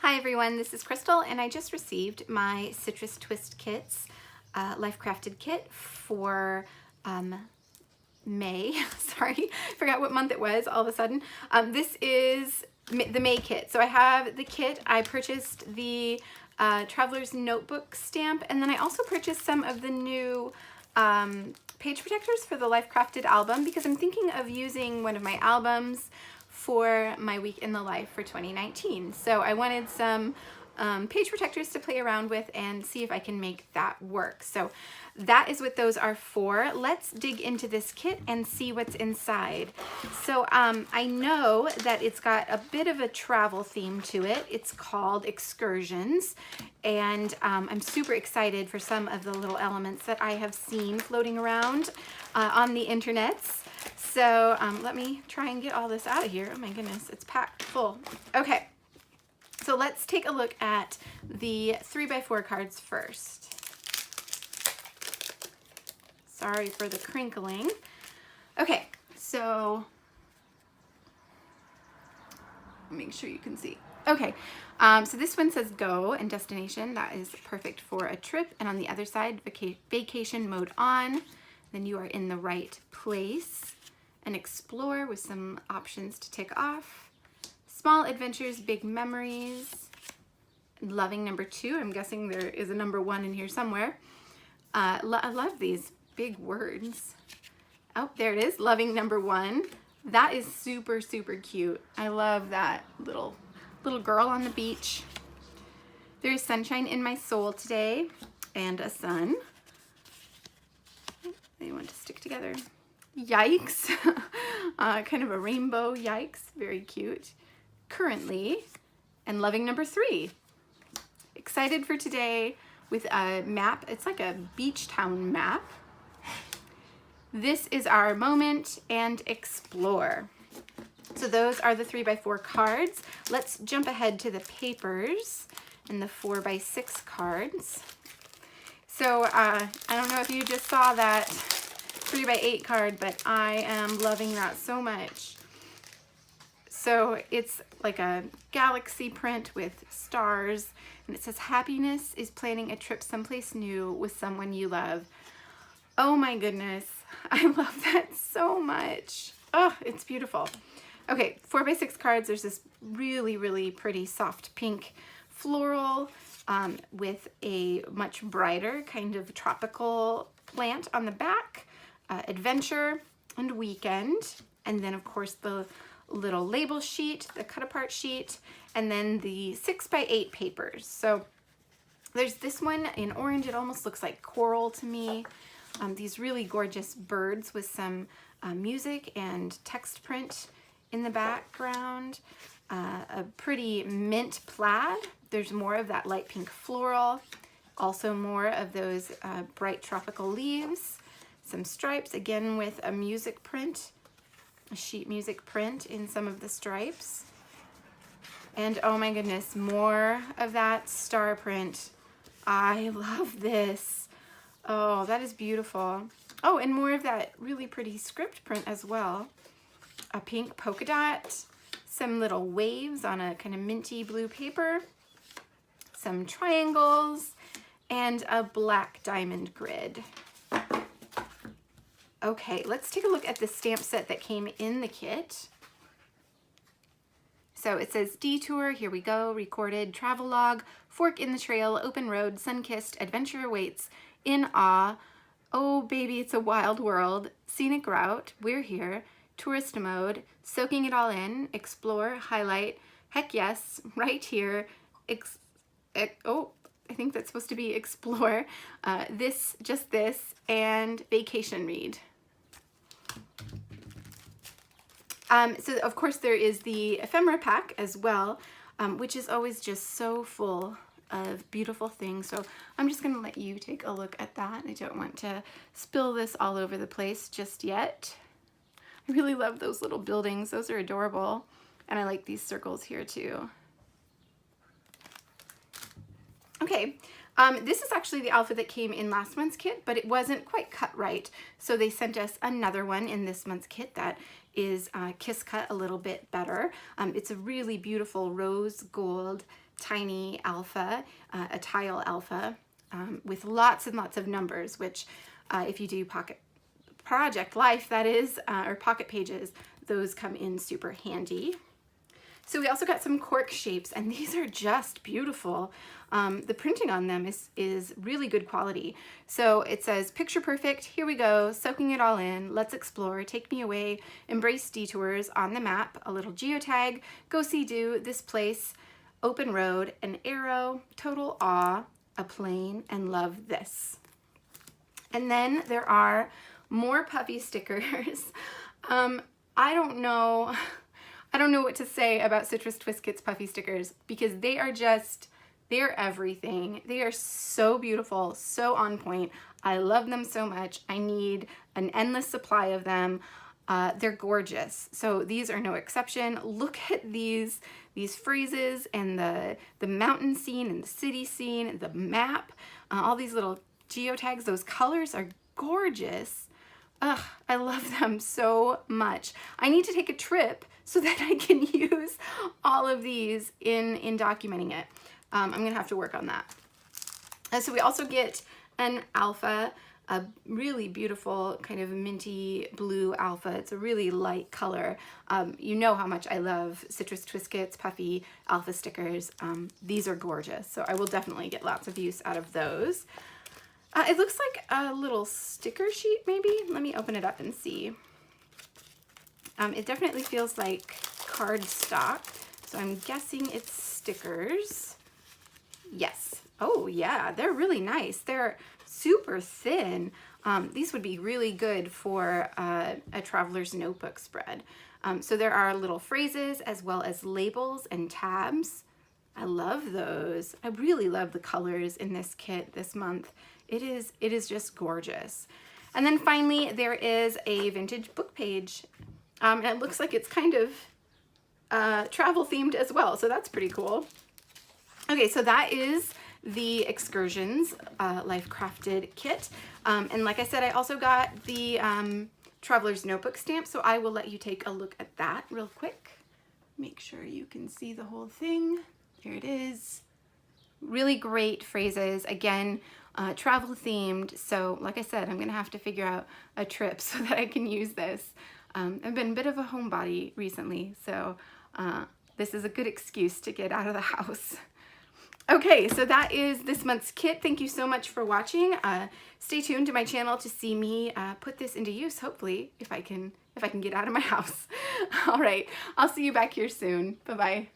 Hi everyone, this is Crystal and I just received my Citrus Twist Kits Life Crafted kit for May. Sorry, forgot what month it was all of a sudden. This is the May kit. So I have the kit. I purchased the Traveler's Notebook stamp, and then I also purchased some of the new page protectors for the Life Crafted album because I'm thinking of using one of my albums for my week in the life for 2019. So I wanted some page protectors to play around with and see if I can make that work. So that is what those are for. Let's dig into this kit and see what's inside. So I know that it's got a bit of a travel theme to it. It's called Excursions, and I'm super excited for some of the little elements that I have seen floating around on the internets. So let me try and get all this out of here. Oh my goodness, it's packed full. Okay, so let's take a look at the 3x4 cards first. Sorry for the crinkling. Okay, so make sure you can see. Okay, so this one says go and destination. That is perfect for a trip. And on the other side, vacation mode on. Then you are in the right place. And explore with some options to tick off. Small adventures, big memories. Loving number 2. I'm guessing there is a number 1 in here somewhere. I love these big words. Oh, there it is. Loving number 1. That is super, super cute. I love that little girl on the beach. There's sunshine in my soul today and a sun. They want to stick together. Yikes. Kind of a rainbow yikes. Very cute. Currently, and loving number 3. Excited for today with a map. It's like a beach town map. This is our moment and explore. So those are the 3x4 cards. Let's jump ahead to the papers and the 4x6 cards. So I don't know if you just saw that 3x8 card, but I am loving that so much. So it's like a galaxy print with stars, and it says happiness is planning a trip someplace new with someone you love. Oh my goodness, I love that so much. Oh, it's beautiful. Okay, 4x6 cards. There's this really, really pretty soft pink floral with a much brighter kind of tropical plant on the back. Adventure and weekend, and then of course the little label sheet, the cut apart sheet, and then the 6x8 papers. So there's this one in orange. It almost looks like coral to me. These really gorgeous birds with some music and text print in the background. A pretty mint plaid. There's more of that light pink floral. Also more of those bright tropical leaves. Some stripes, again with a music print, a sheet music print in some of the stripes. And oh my goodness, more of that star print. I love this. Oh, that is beautiful. Oh, and more of that really pretty script print as well. A pink polka dot, some little waves on a kind of minty blue paper, some triangles, and a black diamond grid. Okay, let's take a look at the stamp set that came in the kit. So it says detour, here we go, recorded, travel log, fork in the trail, open road, sun-kissed, adventure awaits, in awe, oh baby it's a wild world, scenic route, we're here, tourist mode, soaking it all in, explore, highlight, heck yes, right here, oh, I think that's supposed to be explore, this, just this, and vacation read. So of course there is the ephemera pack as well, which is always just so full of beautiful things. So I'm just gonna let you take a look at that. I don't want to spill this all over the place just yet. I really love those little buildings. Those are adorable. And I like these circles here too. Okay, this is actually the outfit that came in last month's kit, but it wasn't quite cut right. So they sent us another one in this month's kit that is kiss cut a little bit better. It's a really beautiful rose gold tiny alpha, a tile alpha, with lots and lots of numbers, which if you do Project Life, that is, or Pocket Pages, those come in super handy. So we also got some cork shapes, and these are just beautiful. The printing on them is really good quality. So it says, picture perfect, here we go, soaking it all in, let's explore, take me away, embrace detours, on the map, a little geotag, go see do, this place, open road, an arrow, total awe, a plane, and love this. And then there are more puffy stickers. I don't know what to say about Citrus Twist Kits puffy stickers, because they're everything. They are so beautiful, so on point. I love them so much. I need an endless supply of them. They're gorgeous. So these are no exception. Look at these phrases and the mountain scene and the city scene, the map, all these little geotags. Those colors are gorgeous. Ugh, I love them so much. I need to take a trip so that I can use all of these in documenting it. I'm gonna have to work on that. So we also get an alpha, a really beautiful kind of minty blue alpha. It's a really light color. You know how much I love Citrus Twist Kits puffy alpha stickers. These are gorgeous, so I will definitely get lots of use out of those. It looks like a little sticker sheet, maybe. Let me open it up and see. It definitely feels like cardstock, so I'm guessing it's stickers. Yes. Oh yeah, they're really nice. They're super thin. These would be really good for a traveler's notebook spread. So there are little phrases as well as labels and tabs. I love those. I really love the colors in this kit this month. It is just gorgeous. And then finally, there is a vintage book page. And it looks like it's kind of travel themed as well. So that's pretty cool. Okay, so that is the Excursions Life Crafted kit. And like I said, I also got the Traveler's Notebook stamp. So I will let you take a look at that real quick. Make sure you can see the whole thing. Here it is. Really great phrases. Again, travel themed. So like I said, I'm gonna have to figure out a trip so that I can use this. I've been a bit of a homebody recently, so this is a good excuse to get out of the house. Okay, so that is this month's kit. Thank you so much for watching. Stay tuned to my channel to see me put this into use, hopefully, if I can get out of my house. All right, I'll see you back here soon. Bye-bye.